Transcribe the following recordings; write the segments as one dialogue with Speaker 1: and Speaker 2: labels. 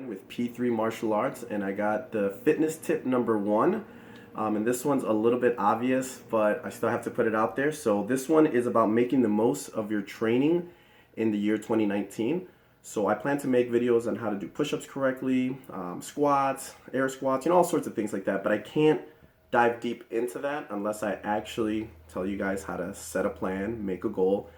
Speaker 1: with P3 Martial Arts, and I got the fitness tip number one. And this one's a little bit obvious, but I still have to put it out there. So this one is about making the most of your training in the year 2019. So I plan to make videos on how to do push-ups correctly, squats, air squats, all sorts of things like that. But I can't dive deep into that unless I actually tell you guys how to set a plan, make a goal,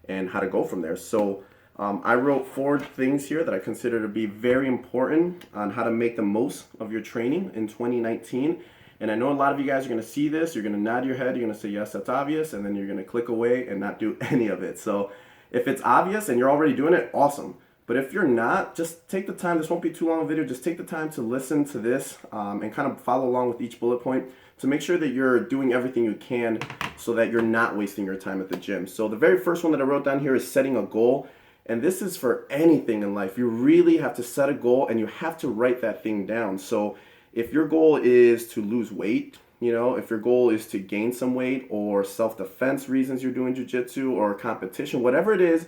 Speaker 1: and how to go from there. So I wrote 4 things here that I consider to be very important on how to make the most of your training in 2019. And I know a lot of you guys are going to see this, you're going to nod your head, you're going to say, yes, that's obvious, and then you're going to click away and not do any of it. So if it's obvious and you're already doing it, awesome. But if you're not, just take the time, this won't be too long a video, just take the time to listen to this and kind of follow along with each bullet point to make sure that you're doing everything you can so that you're not wasting your time at the gym. So the very first one that I wrote down here is setting a goal. And this is for anything in life. You really have to set a goal and you have to write that thing down. So if your goal is to lose weight, if your goal is to gain some weight or self-defense reasons you're doing jiu-jitsu or competition, whatever it is,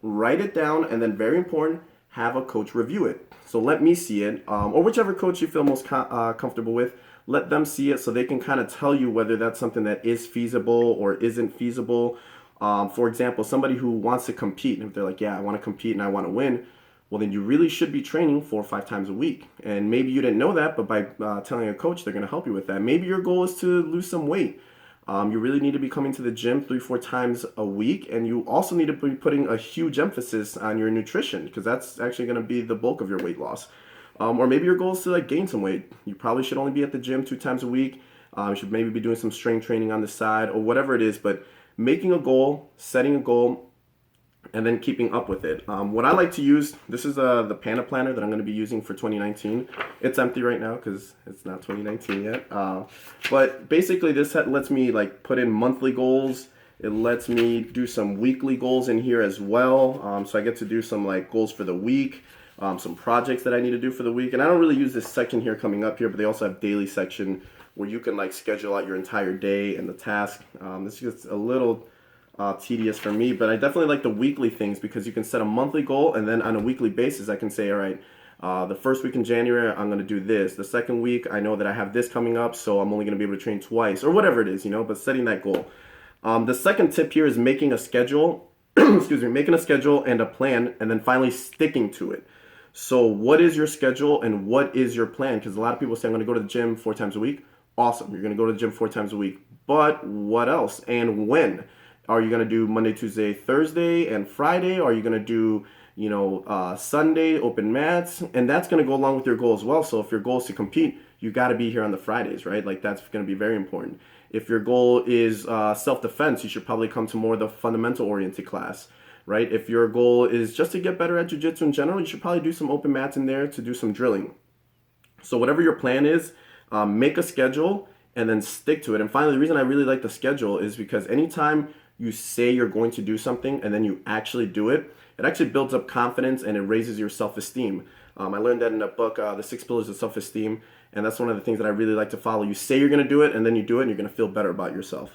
Speaker 1: write it down, and then very important, have a coach review it. So let me see it, or whichever coach you feel most comfortable with, let them see it so they can kind of tell you whether that's something that is feasible or isn't feasible. For example, somebody who wants to compete, and if they're like, yeah, I want to compete and I want to win, well, then you really should be training 4 or 5 times a week. And maybe you didn't know that, but by telling a coach, they're going to help you with that. Maybe your goal is to lose some weight. You really need to be coming to the gym 3 or 4 times a week, and you also need to be putting a huge emphasis on your nutrition because that's actually going to be the bulk of your weight loss. Or maybe your goal is to gain some weight. You probably should only be at the gym 2 times a week. You should maybe be doing some strength training on the side or whatever it is, but making a goal, setting a goal, and then keeping up with it. What I like to use, this is the Panda Planner that I'm going to be using for 2019. It's empty right now because it's not 2019 yet. But basically this lets me put in monthly goals. It lets me do some weekly goals in here as well. So I get to do some goals for the week, some projects that I need to do for the week. And I don't really use this section here coming up here, but they also have daily section where you can schedule out your entire day and the task. This is a little tedious for me, but I definitely like the weekly things because you can set a monthly goal and then on a weekly basis I can say, all right, the first week in January I'm going to do this. The second week I know that I have this coming up, so I'm only going to be able to train twice or whatever it is, but setting that goal. The second tip here is making a schedule, excuse me, making a schedule and a plan, and then finally sticking to it. So what is your schedule and what is your plan? Because a lot of people say I'm going to go to the gym 4 times a week. Awesome, you're going to go to the gym 4 times a week, but what else and when? Are you going to do Monday, Tuesday, Thursday, and Friday? Are you going to do, Sunday, open mats? And that's going to go along with your goal as well. So if your goal is to compete, you got to be here on the Fridays, right? That's going to be very important. If your goal is self-defense, you should probably come to more of the fundamental-oriented class, right? If your goal is just to get better at jiu-jitsu in general, you should probably do some open mats in there to do some drilling. So whatever your plan is, make a schedule and then stick to it. And finally, the reason I really like the schedule is because anytime you say you're going to do something and then you actually do it, it actually builds up confidence and it raises your self-esteem. I learned that in a book, The 6 Pillars of Self-Esteem, and that's one of the things that I really like to follow. You say you're going to do it and then you do it and you're going to feel better about yourself.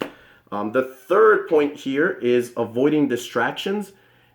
Speaker 1: The third point here is avoiding distractions.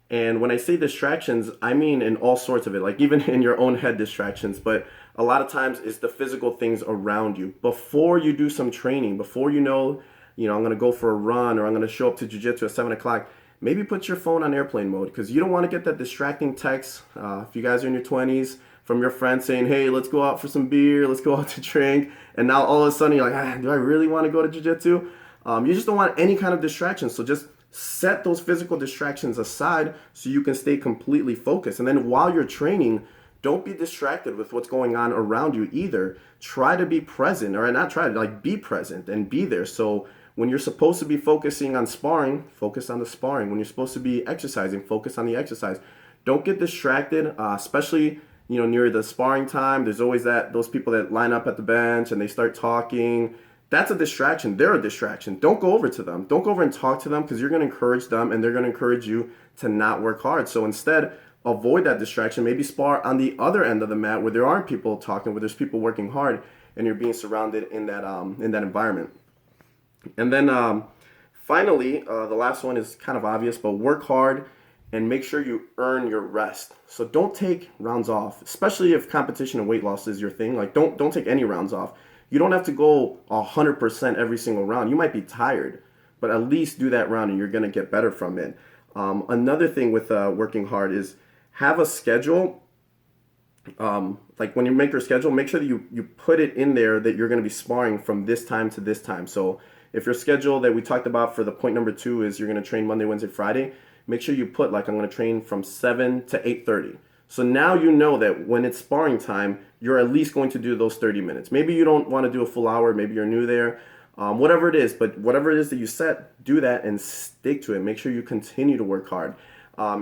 Speaker 1: And when I say distractions, I mean in all sorts of it, even in your own head distractions, but a lot of times it's the physical things around you. Before you do some training, before I'm going to go for a run or I'm going to show up to jiu-jitsu at 7 o'clock, maybe put your phone on airplane mode because you don't want to get that distracting text, if you guys are in your 20s, from your friend saying, hey, let's go out for some beer, let's go out to drink, and now all of a sudden you're like, do I really want to go to jiu-jitsu? You just don't want any kind of distraction, so just set those physical distractions aside so you can stay completely focused. And then while you're training, don't be distracted with what's going on around you either. Try to be present, or not try to, be present and be there. So when you're supposed to be focusing on sparring, focus on the sparring. When you're supposed to be exercising, focus on the exercise. Don't get distracted, especially near the sparring time. There's always those people that line up at the bench and they start talking. That's a distraction. They're a distraction. Don't go over to them. Don't go over and talk to them because you're going to encourage them and they're going to encourage you to not work hard. So instead, avoid that distraction. Maybe spar on the other end of the mat where there aren't people talking, where there's people working hard and you're being surrounded in that environment. And then finally, the last one is kind of obvious, but work hard and make sure you earn your rest. So don't take rounds off, especially if competition and weight loss is your thing. Like don't take any rounds off. You don't have to go 100% every single round. You might be tired, but at least do that round and you're gonna get better from it. Another thing with working hard is have a schedule. Like when you make your schedule, make sure that you put it in there that you're going to be sparring from this time to this time. So if your schedule that we talked about for the point number 2 is you're going to train Monday, Wednesday, Friday, make sure you put like I'm going to train from 7 to 8:30. So now you know that when it's sparring time, you're at least going to do those 30 minutes. Maybe you don't want to do a full hour, maybe you're new there, whatever it is, but whatever it is that you set, do that and stick to it. Make sure you continue to work hard.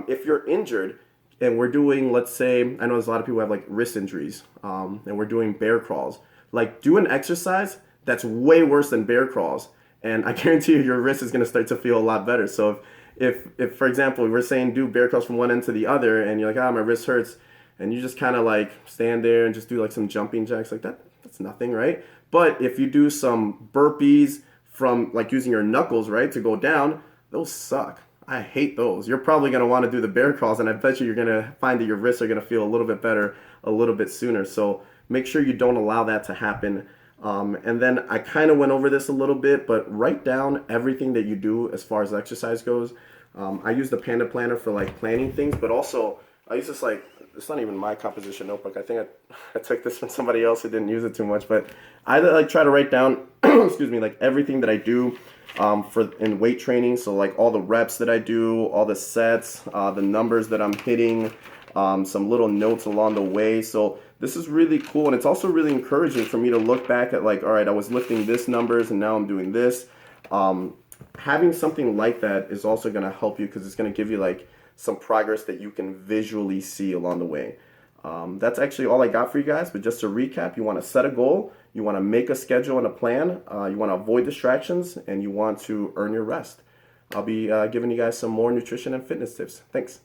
Speaker 1: If you're injured, and we're doing, let's say, I know there's a lot of people who have like wrist injuries, and we're doing bear crawls. Like, do an exercise that's way worse than bear crawls, and I guarantee you your wrist is going to start to feel a lot better. So if for example, we're saying do bear crawls from one end to the other, and you're like, ah, my wrist hurts, and you just kind of like stand there and just do like some jumping jacks like that, that's nothing, right? But if you do some burpees from like using your knuckles, right, to go down, those suck. I hate those. You're probably going to want to do the bear crawls, and I bet you're going to find that your wrists are going to feel a little bit better a little bit sooner. So make sure you don't allow that to happen. And then I kind of went over this a little bit, but write down everything that you do as far as exercise goes. I use the Panda Planner for like planning things, but also I use this like, it's not even my composition notebook. I think I took this from somebody else who didn't use it too much, but I like try to write down, excuse me, like everything that I do for in weight training. So like all the reps that I do, all the sets, the numbers that I'm hitting, some little notes along the way. So this is really cool, and it's also really encouraging for me to look back at like, all right, I was lifting this numbers and now I'm doing this. Having something like that is also going to help you because it's going to give you like some progress that you can visually see along the way. That's actually all I got for you guys, but just to recap, you want to set a goal, you want to make a schedule and a plan, you want to avoid distractions, and you want to earn your rest. I'll be giving you guys some more nutrition and fitness tips. Thanks.